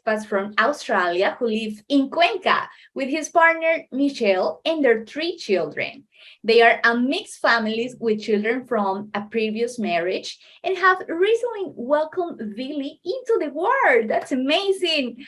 expats from Australia who live in Cuenca with his partner, Michele, and their 3 children. They are a mixed family with children from a previous marriage and have recently welcomed Billy into the world. That's amazing.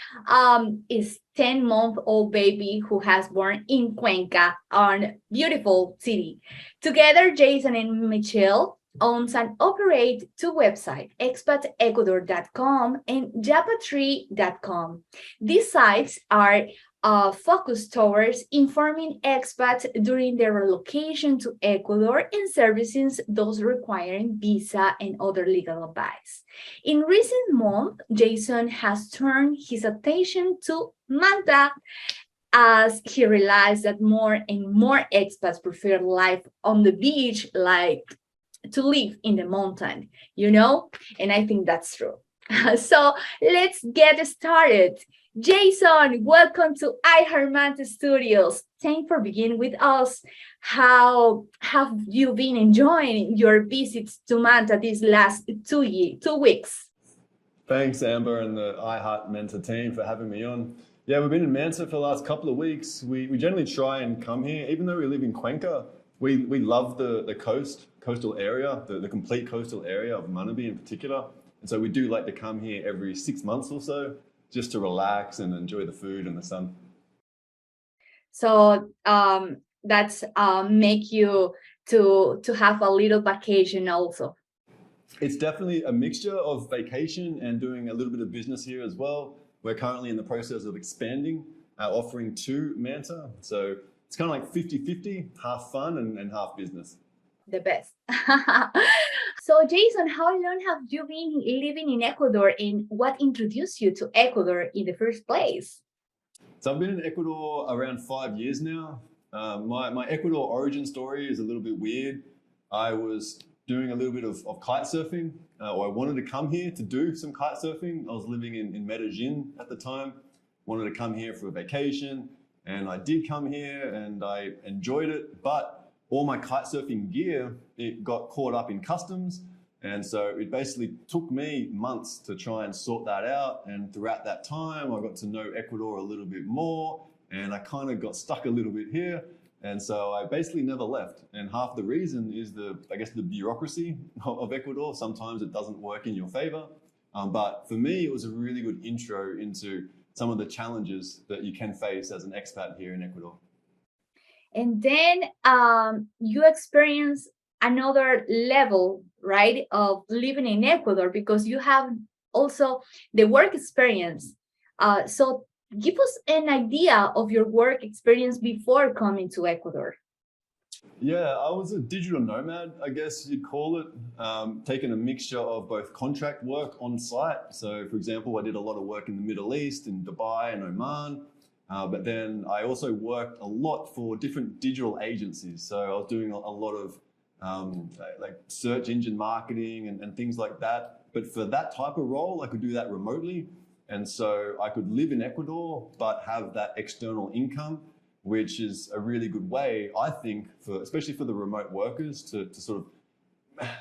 Is 10-month-old baby who has born in Cuenca, a beautiful city. Together, Jason and Michele owns and operate 2 websites, expatecuador.com and yapa3.com. These sites are focused towards informing expats during their relocation to Ecuador and servicing those requiring visa and other legal advice. In recent months, Jason has turned his attention to Manta as he realized that more and more expats prefer life on the beach, like to live in the mountain, and I think that's true. So let's get started. Jason, welcome to I Heart Manta Studios. Thanks for being with us. How have you been enjoying your visits to Manta these last 2 weeks? Thanks, Amber and the I Heart Manta team for having me on. Yeah, we've been in Manta for the last couple of weeks. We generally try and come here, even though we live in Cuenca. We love the coastal area, the complete coastal area of Manabi in particular. And so we do like to come here every 6 months or so, just to relax and enjoy the food and the sun. So that's make you to have a little vacation also. It's definitely a mixture of vacation and doing a little bit of business here as well. We're currently in the process of expanding our offering to Manta. So it's kind of like 50-50, half fun and half business. The best. So Jason, how long have you been living in Ecuador and what introduced you to Ecuador in the first place? So I've been in Ecuador around 5 years now. My Ecuador origin story is a little bit weird. I was doing a little bit of kite surfing, or I wanted to come here to do some kite surfing. I was living in Medellin at the time, wanted to come here for a vacation, and I did come here and I enjoyed it, but all my kite surfing gear, it got caught up in customs. And so it basically took me months to try and sort that out. And throughout that time, I got to know Ecuador a little bit more and I kind of got stuck a little bit here. And so I basically never left. And half the reason is the bureaucracy of Ecuador. Sometimes it doesn't work in your favor. But for me, it was a really good intro into some of the challenges that you can face as an expat here in Ecuador. And then you experience another level, right, of living in Ecuador because you have also the work experience. So give us an idea of your work experience before coming to Ecuador. Yeah, I was a digital nomad, I guess you'd call it, taking a mixture of both contract work on site. So for example, I did a lot of work in the Middle East, in Dubai and Oman. But then I also worked a lot for different digital agencies. So I was doing a lot of like search engine marketing and things like that. But for that type of role, I could do that remotely. And so I could live in Ecuador, but have that external income, which is a really good way, I think, especially for the remote workers to sort of,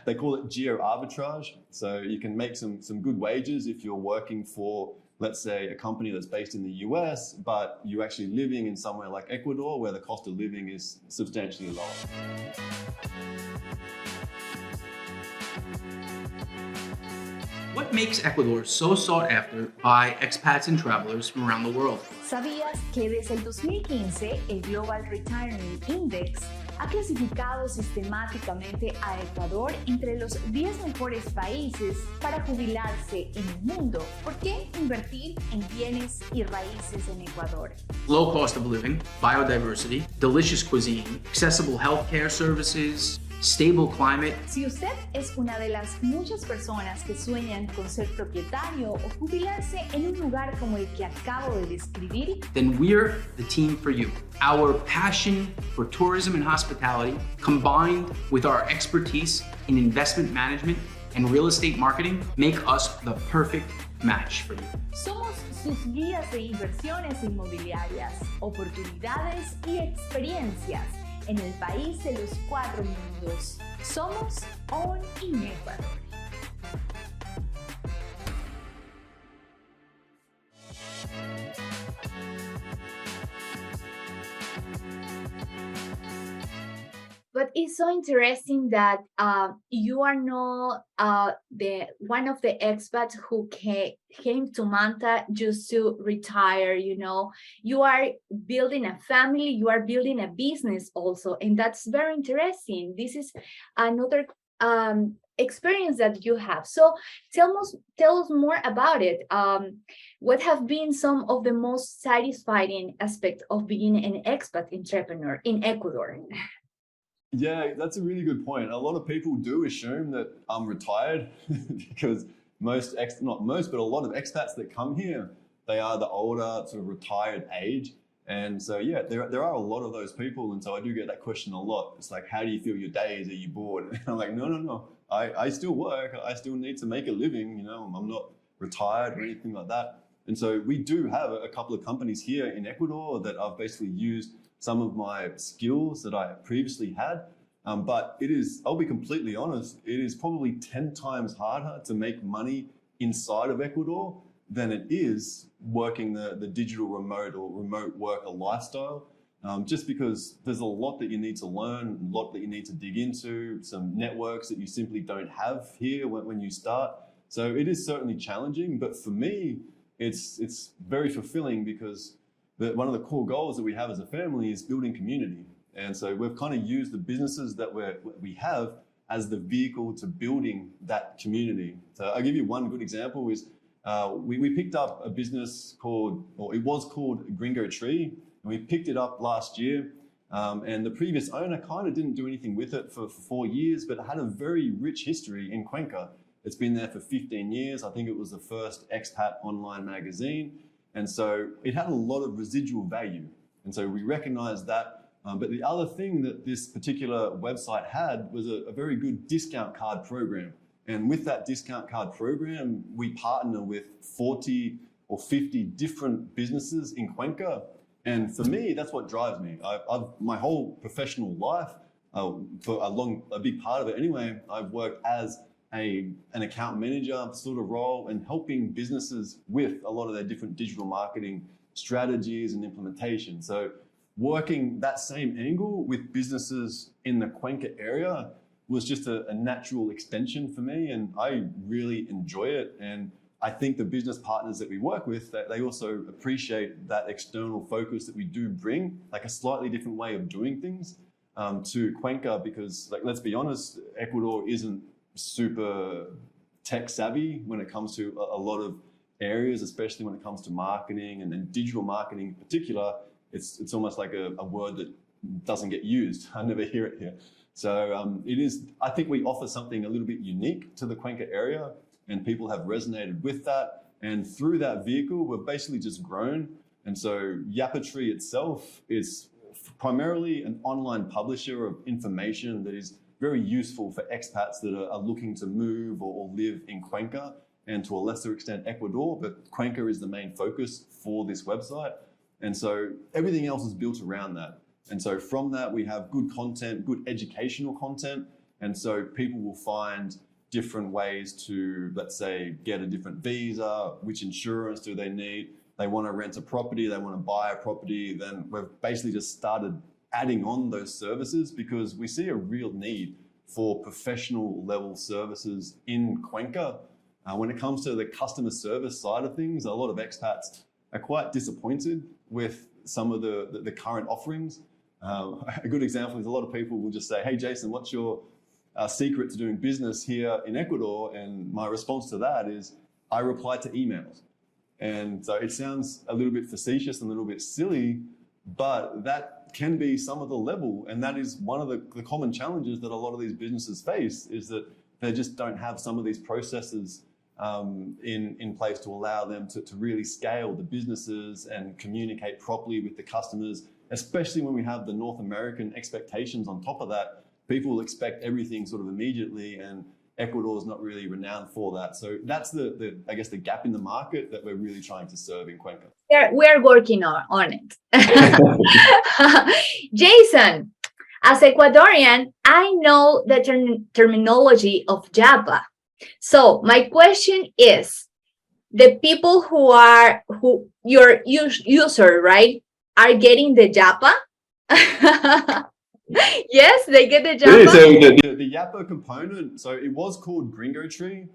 they call it geo arbitrage. So you can make some good wages if you're working for, let's say, a company that's based in the US, but you're actually living in somewhere like Ecuador where the cost of living is substantially lower. What makes Ecuador so sought after by expats and travelers from around the world? ¿Sabías que desde el 2015 el Global Retirement Index ha clasificado sistemáticamente a Ecuador entre los 10 mejores países para jubilarse en el mundo? ¿Por qué invertir en bienes y raíces en Ecuador? Low cost of living, biodiversity, delicious cuisine, accessible healthcare services, stable climate. Si usted es una de las muchas personas que sueñan con ser propietario o jubilarse en un lugar como el que acabo de describir, then we're the team for you. Our passion for tourism and hospitality, combined with our expertise in investment management and real estate marketing, make us the perfect match for you. Somos sus guías de inversiones inmobiliarias, oportunidades y experiencias en el país de los 4 mundos. Somos All in Ecuador. But it's so interesting that you are not the one of the expats who came to Manta just to retire. You are building a family, you are building a business also, and that's very interesting. This is another experience that you have. So tell us more about it. What have been some of the most satisfying aspects of being an expat entrepreneur in Ecuador? Yeah, that's a really good point. A lot of people do assume that I'm retired because not most, but a lot of expats that come here, they are the older sort of retired age. And so, yeah, there are a lot of those people. And so I do get that question a lot. It's like, how do you feel your days? Are you bored? And I'm like, no. I still work. I still need to make a living. I'm not retired or anything like that. And so we do have a couple of companies here in Ecuador that I've basically used some of my skills that I previously had. But I'll be completely honest, it is probably 10 times harder to make money inside of Ecuador than it is working the digital remote or remote worker lifestyle. Just because there's a lot that you need to learn, a lot that you need to dig into, some networks that you simply don't have here when you start. So it is certainly challenging, but for me, it's very fulfilling because one of the core goals that we have as a family is building community. And so we've kind of used the businesses that we have as the vehicle to building that community. So I'll give you one good example is we picked up a business it was called Gringo Tree, and we picked it up last year. And the previous owner kind of didn't do anything with it for 4 years, but it had a very rich history in Cuenca. It's been there for 15 years. I think it was the first expat online magazine. And so it had a lot of residual value. And so we recognized that. But the other thing that this particular website had was a very good discount card program. And with that discount card program, we partner with 40 or 50 different businesses in Cuenca. And for me, that's what drives me. My whole professional life, for a big part of it anyway, I've worked as an account manager sort of role and helping businesses with a lot of their different digital marketing strategies and implementation. So working that same angle with businesses in the Cuenca area was just a natural extension for me, and I really enjoy it. And I think the business partners that we work with, they also appreciate that external focus that we do bring, like a slightly different way of doing things to Cuenca, because let's be honest, Ecuador isn't super tech savvy when it comes to a lot of areas, especially when it comes to marketing and digital marketing in particular. It's almost like a word that doesn't get used. I never hear it here. So I think we offer something a little bit unique to the Cuenca area, and people have resonated with that. And through that vehicle, we've basically just grown. And so Yapa Tree itself is primarily an online publisher of information that is very useful for expats that are looking to move or live in Cuenca, and to a lesser extent Ecuador, but Cuenca is the main focus for this website. And so everything else is built around that. And so from that, we have good content, good educational content. And so people will find different ways to, let's say, get a different visa, which insurance do they need? They want to rent a property, they want to buy a property. Then we've basically just started adding on those services because we see a real need for professional level services in Cuenca. When it comes to the customer service side of things, a lot of expats are quite disappointed with some of the current offerings. A good example is a lot of people will just say, hey, Jason, what's your secret to doing business here in Ecuador? And my response to that is, I reply to emails. And so it sounds a little bit facetious and a little bit silly, but that can be some of the level. And that is one of the common challenges that a lot of these businesses face, is that they just don't have some of these processes in place to allow them to really scale the businesses and communicate properly with the customers, especially when we have the North American expectations on top of that. People will expect everything sort of immediately, and Ecuador is not really renowned for that. So that's I guess the gap in the market that we're really trying to serve in Cuenca. We're working on it. Jason, as Ecuadorian, I know the terminology of Yapa. So my question is, the people who your user, right, are getting the Yapa? Yes, they get the Yeah, Yapa. so the Yapa component, so it was called Gringo Tree,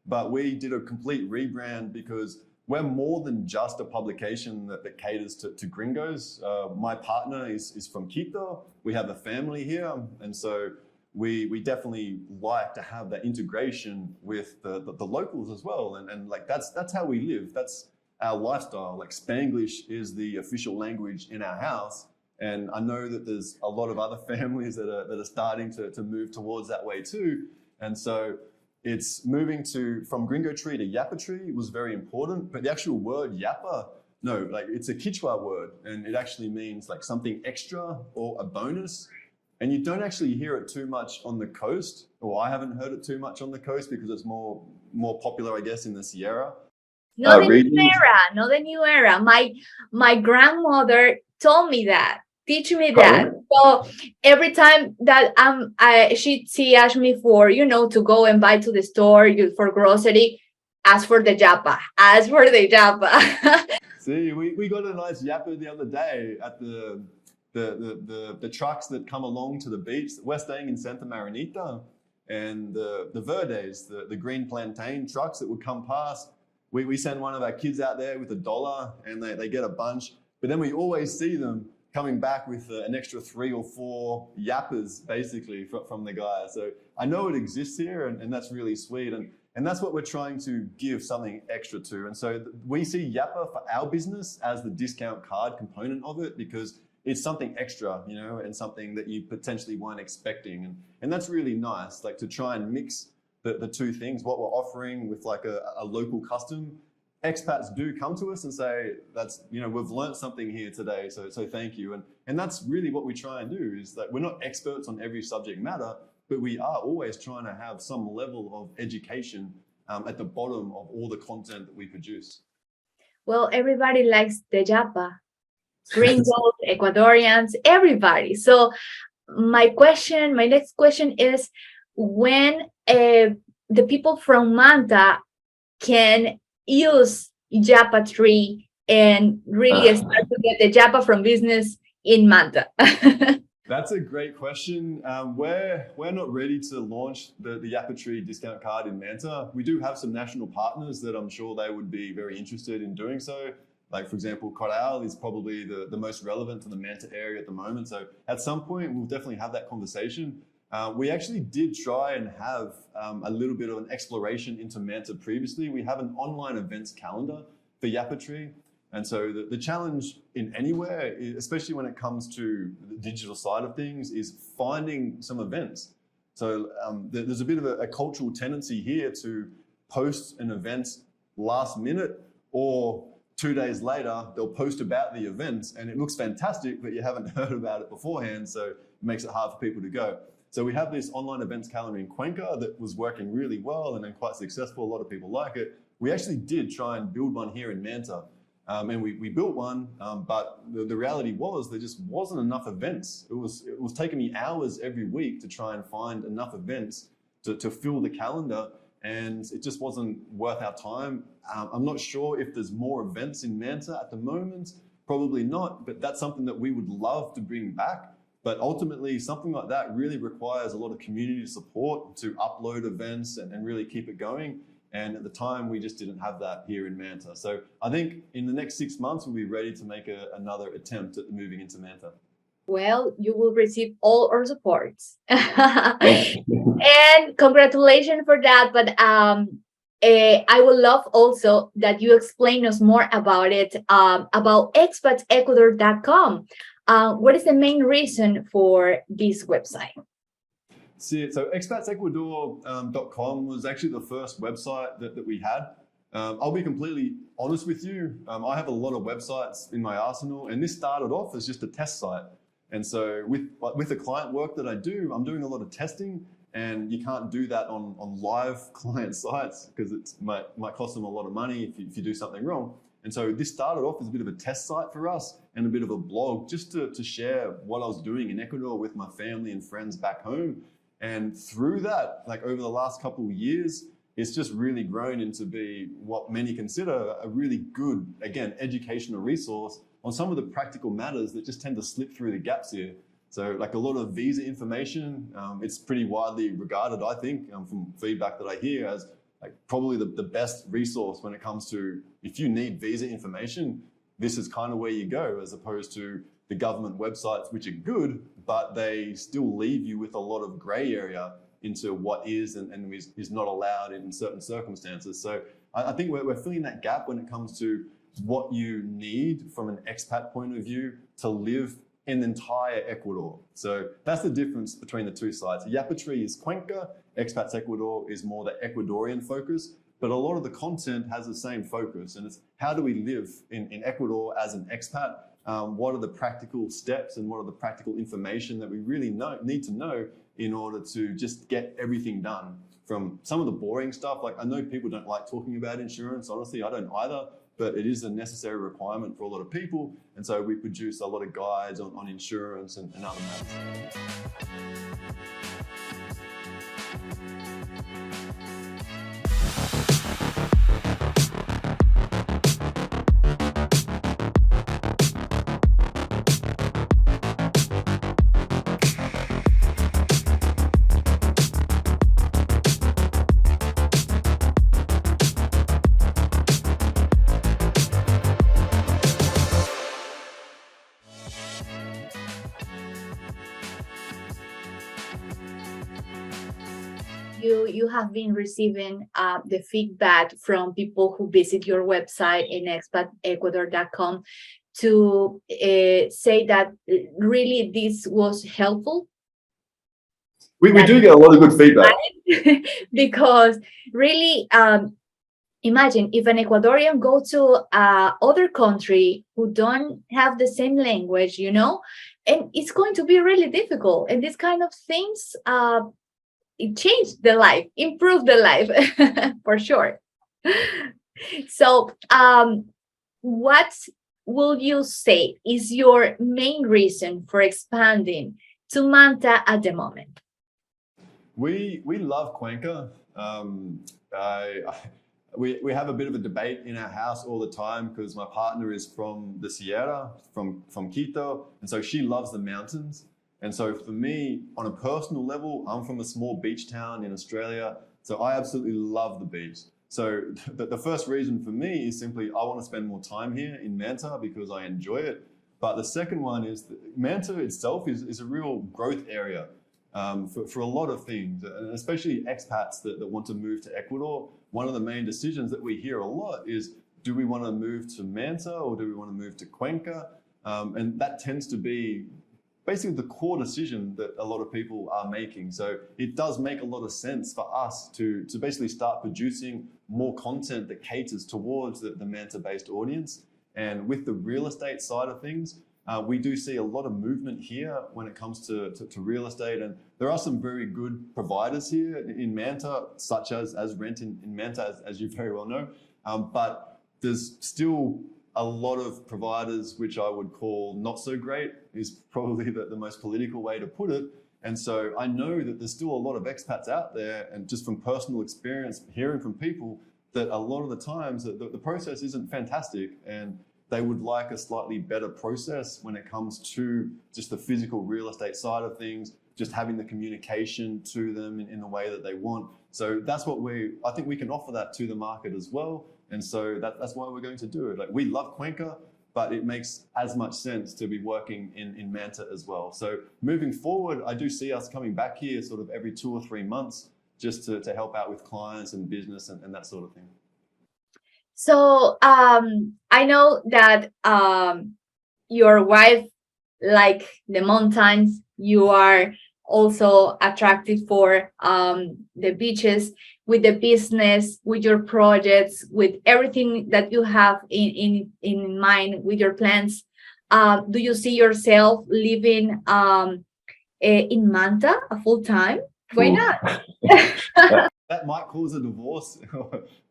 but we did a complete rebrand because we're more than just a publication that caters to gringos. My partner is from Quito. We have a family here, and so we definitely like to have that integration with the locals as well. And like that's how we live. That's our lifestyle. Like Spanglish is the official language in our house. And I know that there's a lot of other families that are starting to move towards that way too. And so it's moving from Gringo Tree to Yapa Tree was very important. But the actual word Yapa, no, like it's a Quechua word, and it actually means like something extra or a bonus. And you don't actually hear it too much on the coast, or I haven't heard it too much on the coast because it's more popular, I guess, in the Sierra Not the new regions. era, not the new era. My grandmother told me that, teach me that. So every time that she asked me for, to go and buy to the store for grocery, ask for the Yapa, ask for the Yapa. See, we got a nice Yapa the other day at the trucks that come along to the beach. We're staying in Santa Marinita, and the Verdes, the green plantain trucks that would come past, we send one of our kids out there with $1 and they get a bunch, but then we always see them coming back with an extra 3 or 4 Yappas basically from the guy. So I know it exists here, and that's really sweet. And that's what we're trying to give something extra to. And so we see Yapa for our business as the discount card component of it, because it's something extra, and something that you potentially weren't expecting. And that's really nice, like to try and mix the two things, what we're offering with like a local custom. Expats do come to us and say, we've learned something here today, so thank you. And that's really what we try and do, is that we're not experts on every subject matter, but we are always trying to have some level of education at the bottom of all the content that we produce. Well, everybody likes the Yapa. Gringos, Ecuadorians, everybody. So my next question is, when the people from Manta can use Yapa Tree and really start to get the Yapa from business in Manta? That's a great question. We're not ready to launch the Yapa Tree discount card in Manta. We do have some national partners that I'm sure they would be very interested in doing so. Like, for example, Coral is probably the most relevant to the Manta area at the moment. So at some point, we'll definitely have that conversation. We actually did try and have a little bit of an exploration into Manta previously. We have an online events calendar for Yapa Tree. And so the challenge in anywhere, especially when it comes to the digital side of things, is finding some events. So there's a bit of a cultural tendency here to post an event last minute, or 2 days later, they'll post about the event and it looks fantastic, but you haven't heard about it beforehand. So it makes it hard for people to go. So we have this online events calendar in Cuenca that was working really well and then quite successful. A lot of people like it. We actually did try and build one here in Manta. And we built one, but the reality was there just wasn't enough events. It was taking me hours every week to try and find enough events to fill the calendar, and it just wasn't worth our time. I'm not sure if there's more events in Manta at the moment, probably not, but that's something that we would love to bring back. But ultimately, something like that really requires a lot of community support to upload events and really keep it going. And at the time, we just didn't have that here in Manta. So I think in the next 6 months, we'll be ready to make another attempt at moving into Manta. Well, you will receive all our supports. And congratulations for that. But I would love also that you explain us more about it, about expatsecuador.com. What is the main reason for this website? So expatsecuador.com was actually the first website that we had. I'll be completely honest with you. I have a lot of websites in my arsenal, and this started off as just a test site. And so with the client work that I do, I'm doing a lot of testing, and you can't do that on live client sites because it might cost them a lot of money if you do something wrong. And so this started off as a bit of a test site for us and a bit of a blog just to share what I was doing in Ecuador with my family and friends back home. And through that, like over the last couple of years, it's just really grown into be what many consider a really good, again, educational resource on some of the practical matters that just tend to slip through the gaps here. So like a lot of visa information, it's pretty widely regarded, I think, from feedback that I hear, as like probably the best resource when it comes to, if you need visa information, this is kind of where you go, as opposed to the government websites, which are good, but they still leave you with a lot of gray area into what is and is not allowed in certain circumstances. So I think we're filling that gap when it comes to what you need from an expat point of view to live in the entire Ecuador. So that's the difference between the two sides. Yapa Tree is Cuenca, Expats Ecuador is more the Ecuadorian focus, but a lot of the content has the same focus, and it's how do we live in Ecuador as an expat? What are the practical steps and what are the practical information that we really need to know in order to just get everything done? From some of the boring stuff, like I know people don't like talking about insurance, honestly, I don't either, but it is a necessary requirement for a lot of people. And so we produce a lot of guides on insurance and other matters. You have been receiving the feedback from people who visit your website in expatecuador.com to say that really this was helpful? We do get a lot of good feedback. Because really, imagine if an Ecuadorian go to other country who don't have the same language, and it's going to be really difficult. And these kind of things, it changed the life, improved the life for sure. So, what will you say is your main reason for expanding to Manta at the moment? We love Cuenca. We have a bit of a debate in our house all the time because my partner is from the Sierra, from Quito, and so she loves the mountains. And so for me, on a personal level, I'm from a small beach town in Australia, so I absolutely love the beach. So the first reason for me is simply I want to spend more time here in Manta because I enjoy it. But the second one is that Manta itself is a real growth area for a lot of things, and especially expats that want to move to Ecuador. One of the main decisions that we hear a lot is, do we want to move to Manta or do we want to move to Cuenca? And that tends to be basically the core decision that a lot of people are making. So it does make a lot of sense for us to basically start producing more content that caters towards the Manta-based audience. And with the real estate side of things, we do see a lot of movement here when it comes to real estate. And there are some very good providers here in Manta, such as Rent in Manta, as you very well know. But there's still a lot of providers which I would call not so great, is probably the most political way to put it. And so I know that there's still a lot of expats out there, and just from personal experience, hearing from people that a lot of the times the process isn't fantastic, and they would like a slightly better process when it comes to just the physical real estate side of things, just having the communication to them in the way that they want. So that's what I think we can offer that to the market as well. And so that's why we're going to do it. Like, we love Cuenca, but it makes as much sense to be working in Manta as well. So moving forward, I do see us coming back here sort of every 2 or 3 months just to help out with clients and business and that sort of thing. So I know that your wife like the mountains. You are also attracted for the beaches, with the business, with your projects, with everything that you have in mind, with your plans. Do you see yourself living in Manta a full time? Why not? That might cause a divorce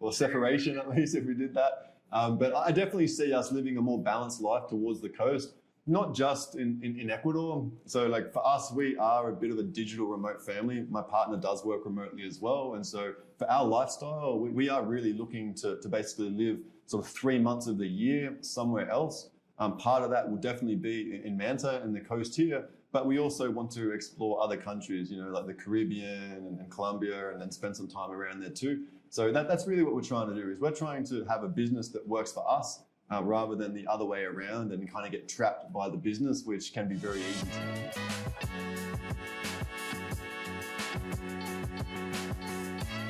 or separation, at least, if we did that. But I definitely see us living a more balanced life towards the coast, not just in Ecuador. So like for us, we are a bit of a digital remote family. My partner does work remotely as well. And so for our lifestyle, we are really looking to basically live sort of 3 months of the year somewhere else. Part of that will definitely be in Manta and the coast here. but we also want to explore other countries, like the Caribbean and Colombia, and then spend some time around there too. So that's really what we're trying to do, is we're trying to have a business that works for us rather than the other way around and kind of get trapped by the business, which can be very easy to do.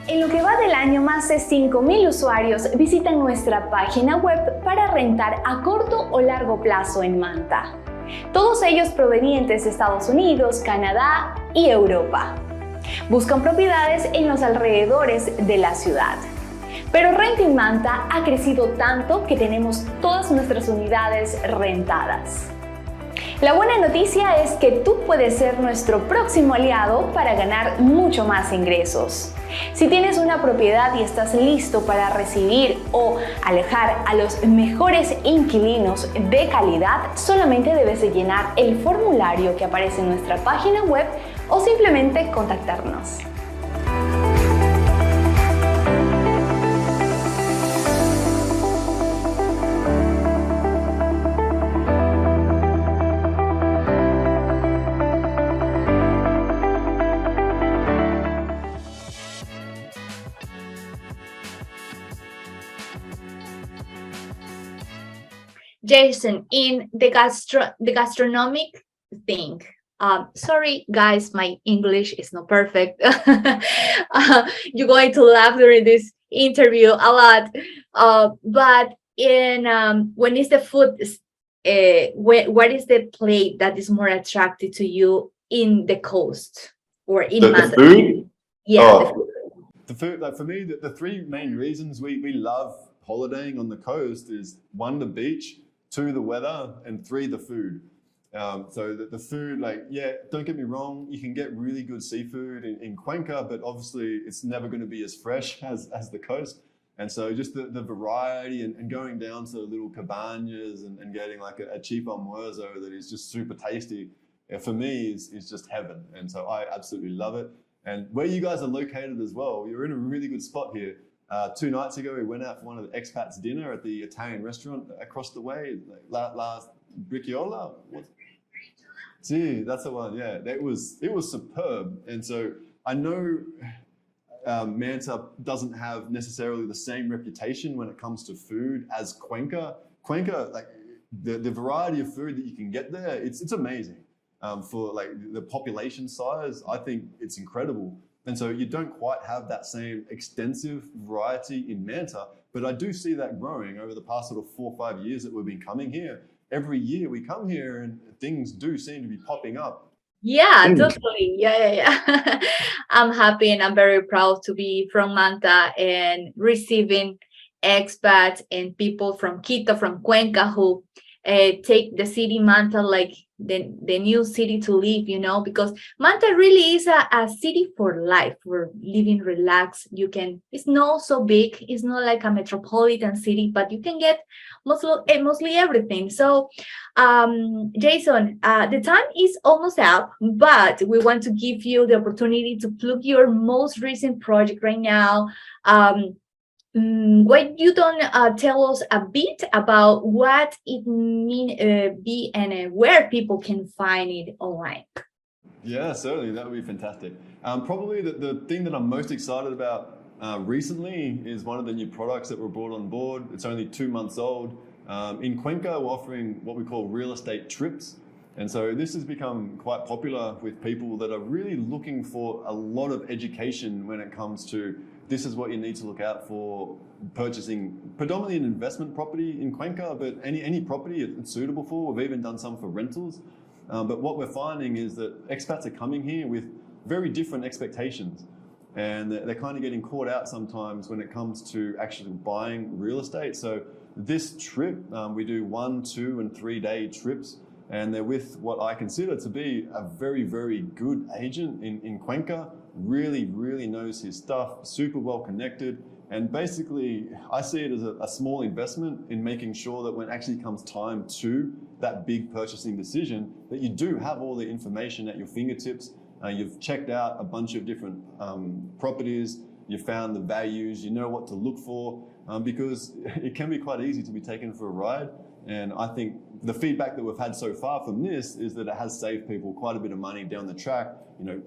En lo que va del año, más de 5,000 usuarios visitan nuestra página web para rentar a corto o largo plazo en Manta. Todos ellos provenientes de Estados Unidos, Canadá y Europa. Buscan propiedades en los alrededores de la ciudad. Pero Renting Manta ha crecido tanto que tenemos todas nuestras unidades rentadas. La buena noticia es que tú puedes ser nuestro próximo aliado para ganar mucho más ingresos. Si tienes una propiedad y estás listo para recibir o alojar a los mejores inquilinos de calidad, solamente debes de llenar el formulario que aparece en nuestra página web o simplemente contactarnos. Jason, in the gastronomic thing, sorry guys, my English is not perfect. You're going to laugh during this interview a lot. But in when is the food? What is the plate that is more attractive to you in the coast or in the food? Yeah, oh. the food. The food, like for me, the three main reasons we love holidaying on the coast is 1, the beach, 2, the weather, and 3, the food. So the food, don't get me wrong, you can get really good seafood in Cuenca, but obviously it's never going to be as fresh as the coast. And so just the variety and going down to little cabañas and getting like a cheap almuerzo that is just super tasty, for me is just heaven. And so I absolutely love it. And where you guys are located as well, you're in a really good spot here. 2 nights ago, we went out for one of the Expats dinner at the Italian restaurant across the way, La Briciola. See, that's the one. Yeah, it was superb. And so I know Manta doesn't have necessarily the same reputation when it comes to food as Cuenca. Cuenca, like the variety of food that you can get there, it's amazing. For like the population size, I think it's incredible. And so you don't quite have that same extensive variety in Manta, but I do see that growing over the past sort of 4 or 5 years that we've been coming here. Every year we come here and things do seem to be popping up. Yeah, totally. Yeah. I'm happy and I'm very proud to be from Manta and receiving expats and people from Quito, from Cuenca, who take the city Manta like the new city to live, because Manta really is a city for life, for living relaxed. It's not so big, it's not like a metropolitan city, but you can get mostly everything. So Jason, the time is almost up, but we want to give you the opportunity to plug your most recent project right now. Why you don't tell us a bit about what it means be and where people can find it online? Yeah, certainly. That would be fantastic. Probably the thing that I'm most excited about recently is one of the new products that were brought on board. It's only 2 months old. In Cuenca, we're offering what we call real estate trips. And so this has become quite popular with people that are really looking for a lot of education when it comes to this is what you need to look out for purchasing predominantly an investment property in Cuenca, but any property it's suitable for. We've even done some for rentals. But what we're finding is that expats are coming here with very different expectations. And they're kind of getting caught out sometimes when it comes to actually buying real estate. So this trip, we do 1, 2, and 3 day trips. And they're with what I consider to be a very, very good agent in Cuenca. Really, really knows his stuff, super well connected. And basically, I see it as a small investment in making sure that when it actually comes time to that big purchasing decision, that you do have all the information at your fingertips. You've checked out a bunch of different properties, you found the values, you know what to look for, because it can be quite easy to be taken for a ride. And I think the feedback that we've had so far from this is that it has saved people quite a bit of money down the track,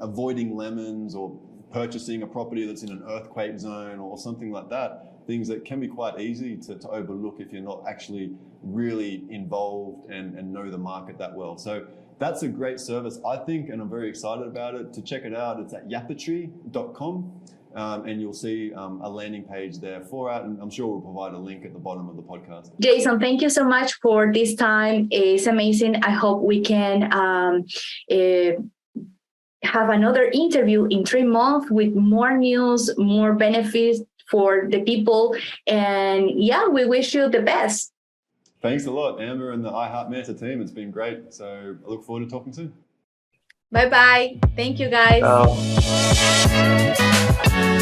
avoiding lemons or purchasing a property that's in an earthquake zone or something like that, things that can be quite easy to overlook if you're not actually really involved and know the market that well. So that's a great service, I think, and I'm very excited about it. To check it out, it's at yapatree.com. And you'll see a landing page there for it. And I'm sure we'll provide a link at the bottom of the podcast. Jason, thank you so much for this time. It's amazing. I hope we can have another interview in 3 months with more news, more benefits for the people. And yeah, we wish you the best. Thanks a lot, Amber and the I Heart Manta team. It's been great. So I look forward to talking soon. Bye-bye. Thank you, guys. Ciao.